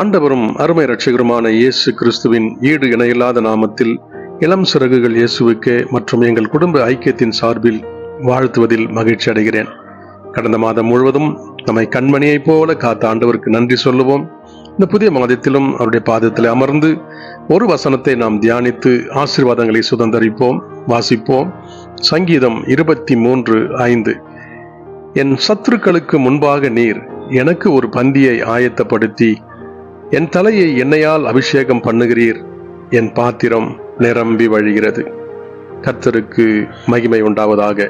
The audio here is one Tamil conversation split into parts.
ஆண்டவரும் அருமை இரட்சகருமான இயேசு கிறிஸ்துவின் ஈடு இணையில்லாத நாமத்தில் இளம் சிறகுகள் இயேசுவுக்கே மற்றும் எங்கள் குடும்ப ஐக்கியத்தின் சார்பில் வாழ்த்துவதில் மகிழ்ச்சி அடைகிறேன். கடந்த மாதம் முழுவதும் நம்மை கண்மணியைப் போல காத்த ஆண்டவருக்கு நன்றி சொல்லுவோம். இந்த புதிய மாதத்திலும் அவருடைய பாதத்தில் அமர்ந்து ஒரு வசனத்தை நாம் தியானித்து ஆசீர்வாதங்களை சுதந்தரிப்போம். வாசிப்போம். சங்கீதம் 23:5. என் சத்துருக்களுக்கு முன்பாக நீர் எனக்கு ஒரு பந்தியை ஆயத்தப்படுத்தி என் தலையை எண்ணெயால் அபிஷேகம் பண்ணுகிறீர். என் பாத்திரம் நிரம்பி வழிகிறது. கர்த்தருக்கு மகிமை உண்டாவதாக.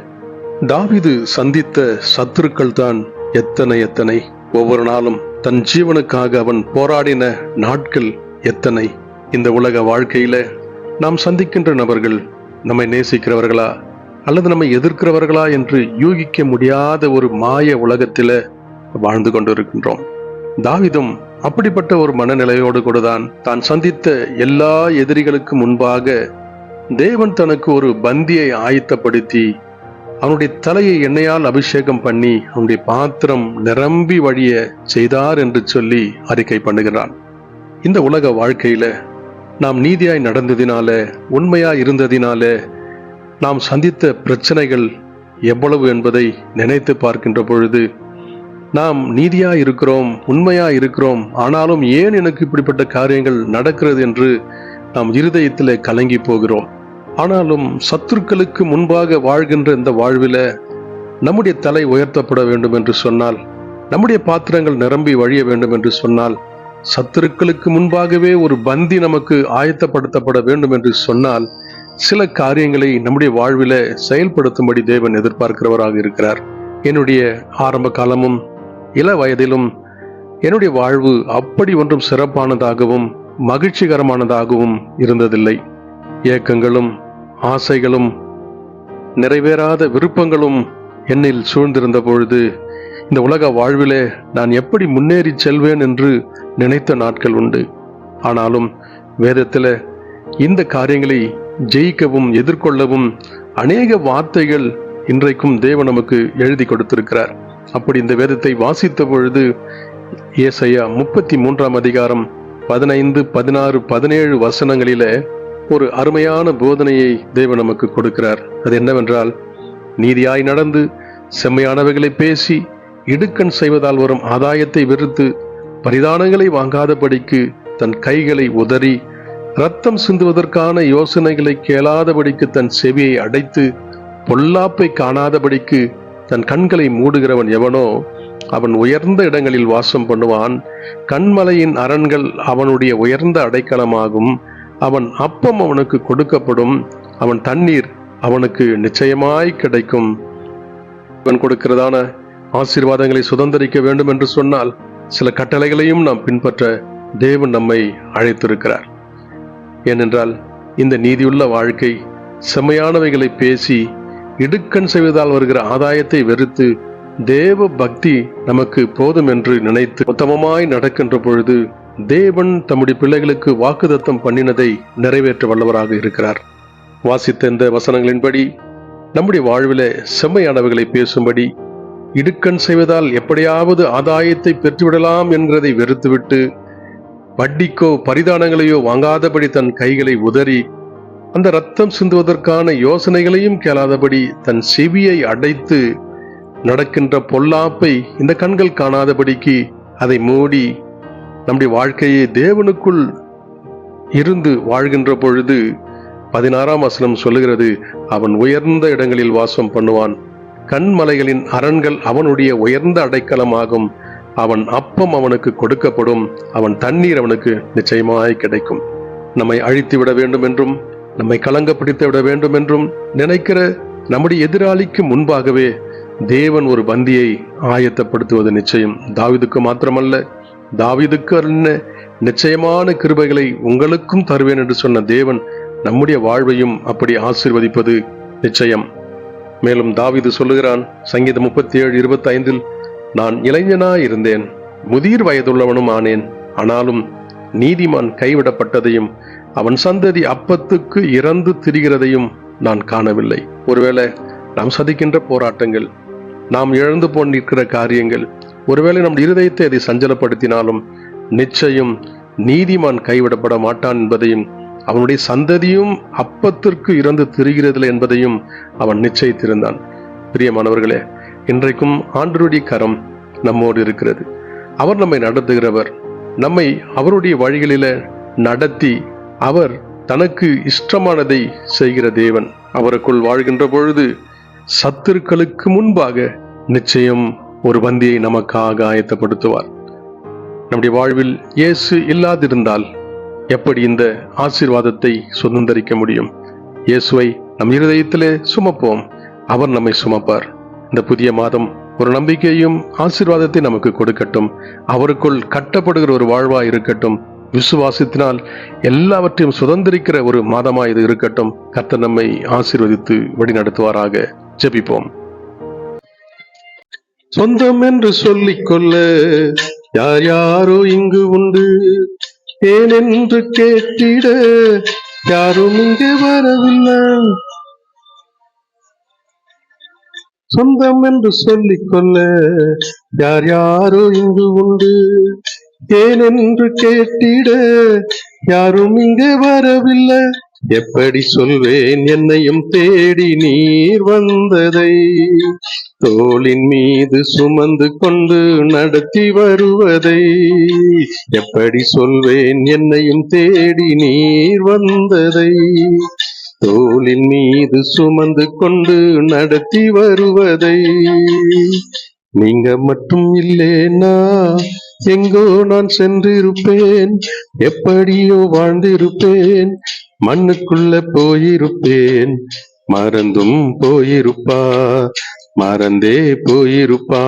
தாவீது சந்தித்த சத்துருக்கள் தான் எத்தனை. ஒவ்வொரு நாளும் தன் ஜீவனுக்காக அவன் போராடின நாட்கள் எத்தனை. இந்த உலக வாழ்க்கையில நாம் சந்திக்கின்ற நபர்கள் நம்மை நேசிக்கிறவர்களா அல்லது நம்மை எதிர்க்கிறவர்களா என்று யூகிக்க முடியாத ஒரு மாய உலகத்தில வாழ்ந்து கொண்டிருக்கின்றோம். தாவீதும் அப்படிப்பட்ட ஒரு மனநிலையோடு கூடதான் தான் சந்தித்த எல்லா எதிரிகளுக்கு முன்பாக தேவன் தனக்கு ஒரு பந்தியை ஆயத்தப்படுத்தி அவனுடைய தலையை எண்ணெயால் அபிஷேகம் பண்ணி அவனுடைய பாத்திரம் நிரம்பி வழிய செய்தார் என்று சொல்லி அறிக்கை பண்ணுகிறான். இந்த உலக வாழ்க்கையில நாம் நீதியாய் நடந்ததினால, உண்மையாய் இருந்ததினால நாம் சந்தித்த பிரச்சனைகள் எவ்வளவு என்பதை நினைத்து பார்க்கின்ற பொழுது நாம் நீதியா இருக்கிறோம், உண்மையா இருக்கிறோம், ஆனாலும் ஏன் எனக்கு இப்படிப்பட்ட காரியங்கள் நடக்கிறது என்று நாம் இருதயத்தில் கலங்கி போகிறோம். ஆனாலும் சத்துருக்களுக்கு முன்பாக வாழ்கின்ற இந்த வாழ்வில நம்முடைய தலை உயர்த்தப்பட வேண்டும் என்று சொன்னால், நம்முடைய பாத்திரங்கள் நிரம்பி வழிய வேண்டும் என்று சொன்னால், சத்துருக்களுக்கு முன்பாகவே ஒரு பந்தி நமக்கு ஆயத்தப்படுத்தப்பட வேண்டும் என்று சொன்னால், சில காரியங்களை நம்முடைய வாழ்வில செயல்படுத்தும்படி தேவன் எதிர்பார்க்கிறவராக இருக்கிறார். என்னுடைய ஆரம்ப காலமும் இள வயதிலும் என்னுடைய வாழ்வு அப்படி ஒன்றும் சிறப்பானதாகவும் மகிழ்ச்சிகரமானதாகவும் இருந்ததில்லை. ஏக்கங்களும் ஆசைகளும் நிறைவேறாத விருப்பங்களும் என்னில் சூழ்ந்திருந்த பொழுது இந்த உலக வாழ்விலே நான் எப்படி முன்னேறி செல்வேன் என்று நினைத்த நாட்கள் உண்டு. ஆனாலும் வேதத்தில் இந்த காரியங்களை ஜெயிக்கவும் எதிர்கொள்ளவும் அநேக வார்த்தைகள் இன்றைக்கும் தேவன் நமக்கு எழுதி கொடுத்திருக்கிறார். அப்படி இந்த வேதத்தை வாசித்த பொழுது ஏசாயா 33 15, 16, 17 வசனங்களில ஒரு அருமையான போதனையை தேவன் நமக்கு கொடுக்கிறார். அது என்னவென்றால், நீதியாய் நடந்து செம்மையானவைகளை பேசி இடுக்கண் செய்வதால் வரும் ஆதாயத்தை வெறுத்து பரிதானங்களை வாங்காதபடிக்கு தன் கைகளை உதறி இரத்தம் சிந்துவதற்கான யோசனைகளை கேளாதபடிக்கு தன் செவியை அடைத்து பொல்லாப்பை காணாதபடிக்கு தன் கண்களை மூடுகிறவன் எவனோ அவன் உயர்ந்த இடங்களில் வாசம் பண்ணுவான். கண்மலையின் அரண்கள் அவனுடைய உயர்ந்த அடைக்கலமாகும். அவன் அப்பம் அவனுக்கு கொடுக்கப்படும். அவன் தண்ணீர் அவனுக்கு நிச்சயமாய் கிடைக்கும். அவன் கொடுக்கிறதான ஆசீர்வாதங்களை சுதந்திரிக்க வேண்டும் என்று சொன்னால் சில கட்டளைகளையும் நாம் பின்பற்ற தேவன் நம்மை அழைத்திருக்கிறார். ஏனென்றால் இந்த நீதியுள்ள வாழ்க்கை செம்மையானவைகளை பேசி இடுக்கண் செய்வதால் வருகிற ஆதாயத்தை வெறுத்து தேவ பக்தி நமக்கு போதும் என்று நினைத்து உத்தமமாய் நடக்கின்ற பொழுது தேவன் தம்முடைய பிள்ளைகளுக்கு வாக்குத்தத்தம் பண்ணினதை நிறைவேற்ற வல்லவராக இருக்கிறார். வாசித்த இந்த வசனங்களின்படி நம்முடைய வாழ்வில செம்மையானவைகளை பேசும்படி, இடுக்கண் செய்வதால் எப்படியாவது ஆதாயத்தை பெற்றுவிடலாம் என்கிறதை வெறுத்துவிட்டு வட்டிக்கோ பரிதானங்களையோ வாங்காதபடி தன் கைகளை உதறி அந்த இரத்தம் சிந்துவதற்கான யோசனைகளையும் கேளாதபடி தன் செவியை அடைத்து நடக்கின்ற பொல்லாப்பை இந்த கண்கள் காணாதபடிக்கு அதை மூடி நம்முடைய வாழ்க்கையை தேவனுக்குள் இருந்து வாழ்கின்ற பொழுது 16 வசனம் சொல்லுகிறது, அவன் உயர்ந்த இடங்களில் வாசம் பண்ணுவான். கண்மலைகளின் அரண்கள் அவனுடைய உயர்ந்த அடைக்கலமாகும். அவன் அப்பம் அவனுக்கு கொடுக்கப்படும். அவன் தண்ணீர் அவனுக்கு நிச்சயமாய் கிடைக்கும். நம்மை அழித்து விட வேண்டும் என்றும் நம்மை கலங்கப்படுத்த விட வேண்டும் என்றும் நினைக்கிற நம்முடைய எதிராளிக்கு முன்பாகவே தேவன் ஒரு பந்தியை ஆயத்தப்படுத்துவது நிச்சயம். தாவீதுக்கு மாத்திரமல்ல, தாவீதுக்கு அருளின நிச்சயமான கிருபைகளை உங்களுக்கும் தருவேன் என்று சொன்ன தேவன் நம்முடைய வாழ்வையும் அப்படி ஆசீர்வதிப்பது நிச்சயம். மேலும் தாவீது சொல்லுகிறான், சங்கீதம் 37:25, நான் இளைஞனாய் இருந்தேன், முதிர் வயதுள்ளவனும் ஆனேன், ஆனாலும் நீதிமான் கைவிடப்பட்டதையும் அவன் சந்ததி அப்பத்துக்கு இறந்து திரிகிறதையும் நான் காணவில்லை. ஒருவேளை நாம் சதிக்கின்ற போராட்டங்கள், நாம் இழந்து போய் நிற்கிற காரியங்கள், ஒருவேளை நம் இருதயத்தை அதை சஞ்சலப்படுத்தினாலும் நிச்சயம் நீதிமான் கைவிடப்பட மாட்டான் என்பதையும் அவனுடைய சந்ததியும் அப்பத்திற்கு இறந்து திரிகிறதில்லை என்பதையும் அவன் நிச்சயித்திருந்தான். பிரியமானவர்களே, இன்றைக்கும் ஆண்டவருடைய கரம் நம்மோடு இருக்கிறது. அவர் நம்மை நடத்துகிறவர். நம்மை அவருடைய வழிகளில நடத்தி அவர் தனக்கு இஷ்டமானதை செய்கிற தேவன். அவருக்குள் வாழ்கின்ற பொழுது சத்துருக்களுக்கு முன்பாக நிச்சயம் ஒரு பந்தியை நமக்காக ஆயத்தப்படுத்துவார். நம்முடைய வாழ்வில் இயேசு இல்லாதிருந்தால் எப்படி இந்த ஆசீர்வாதத்தை சுதந்திரிக்க முடியும்? இயேசுவை நம் இருதயத்திலே சுமப்போம், அவர் நம்மை சுமப்பார். இந்த புதிய மாதம் ஒரு நம்பிக்கையும் ஆசீர்வாதத்தை நமக்கு கொடுக்கட்டும். அவருக்குள் கட்டப்படுகிற ஒரு வாழ்வா இருக்கட்டும். விசுவாசத்தினால் எல்லாவற்றையும் சுதந்திரிக்கிற ஒரு மாதமா இது இருக்கட்டும். கர்த்தர் நம்மை ஆசீர்வதித்து வழிநடத்துவாராக. ஜெபிப்போம். சொந்தம் என்று சொல்லிக்கொள்ள யார் யாரோ இங்கு உண்டு, ஏனென்று கேட்டிட யாரும் இங்கு வரவில்லை. சொந்தம் என்று சொல்லிக்கொள்ள யார் யாரோ இங்கு உண்டு, ஏனென்று கேட்டிட யாரும் இங்கு வரவில்லை. எப்படி சொல்வேன் என்னையும் தேடி நீர் வந்ததை, தோளின் மீது சுமந்து கொண்டு நடத்தி வருவதை. எப்படி சொல்வேன் என்னையும் தேடி நீர் வந்ததை, தோளின் மீது சுமந்து கொண்டு நடத்தி வருவதை. நீங்க மட்டும் இல்லேனா எங்கோ நான் சென்றிருப்பேன், எப்படியோ வாழ்ந்திருப்பேன், மண்ணுக்குள்ள போயிருப்பேன். மறந்தும் போயிருப்பா, மறந்தே போயிருப்பா.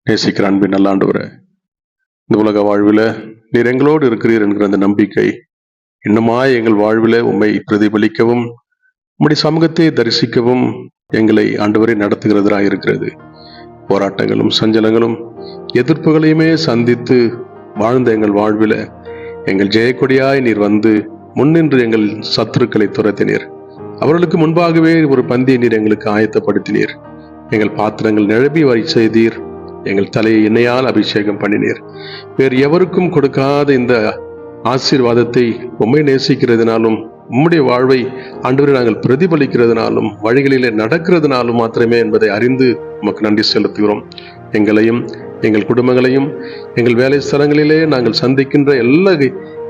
நேசிக்கிற அன்பின் நல்ல ஆண்டவரே, இந்த உலக வாழ்வில நீர் எங்களோடு இருக்கிறீர் என்கிற அந்த நம்பிக்கை இன்னுமாய் எங்கள் வாழ்வில உம்மை பிரதிபலிக்கவும் உம்முடைய சமூகத்தை தரிசிக்கவும் எங்களை ஆண்டவரை நடத்துகிறதா இருக்கிறது. போராட்டங்களும் சஞ்சலங்களும் எதிர்ப்புகளையுமே சந்தித்து வாழ்ந்த எங்கள் வாழ்வில எங்கள் ஜெயக்கொடியாய் நீர் வந்து முன்னின்று எங்கள் சத்துருக்களை துரத்தினீர். அவர்களுக்கு முன்பாகவே ஒரு பந்தியை நீர் எங்களுக்கு ஆயத்தப்படுத்தினீர். எங்கள் பாத்திரங்கள் நிரம்பி வரை செய்தீர். எங்கள் தலையை எண்ணெயால் அபிஷேகம் பண்ணினீர். வேறு எவருக்கும் கொடுக்காத இந்த ஆசீர்வாதத்தை உம்மை நேசிக்கிறதுனாலும் உம்முடைய வாழ்வை ஆண்டவரை நாங்கள் பிரதிபலிக்கிறதுனாலும் வழிகளிலே நடக்கிறதுனாலும் மாத்திரமே என்பதை அறிந்து உமக்கு நன்றி செலுத்துகிறோம். எங்களையும் எங்கள் குடும்பங்களையும் எங்கள் வேலை ஸ்தலங்களிலே நாங்கள் சந்திக்கின்ற எல்லா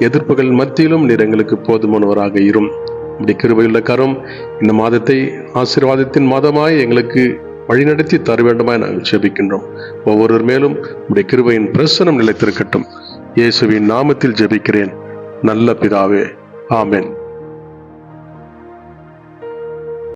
எதிர்ப்புகள் மத்தியிலும் நீர் எங்களுக்கு போதுமானவராக இரும். இப்படி கிருபையுள்ள கரம் இந்த மாதத்தை ஆசீர்வாதத்தின் மாதமாய் எங்களுக்கு வழிநடத்தி தர வேண்டுமாய் நாங்கள் ஜெபிக்கின்றோம். ஒவ்வொருவர் மேலும் உடைய கிருபையின் பிரசனம் நிலைத்திருக்கட்டும். இயேசுவின் நாமத்தில் ஜெபிக்கிறேன் நல்ல பிதாவே, ஆமென்.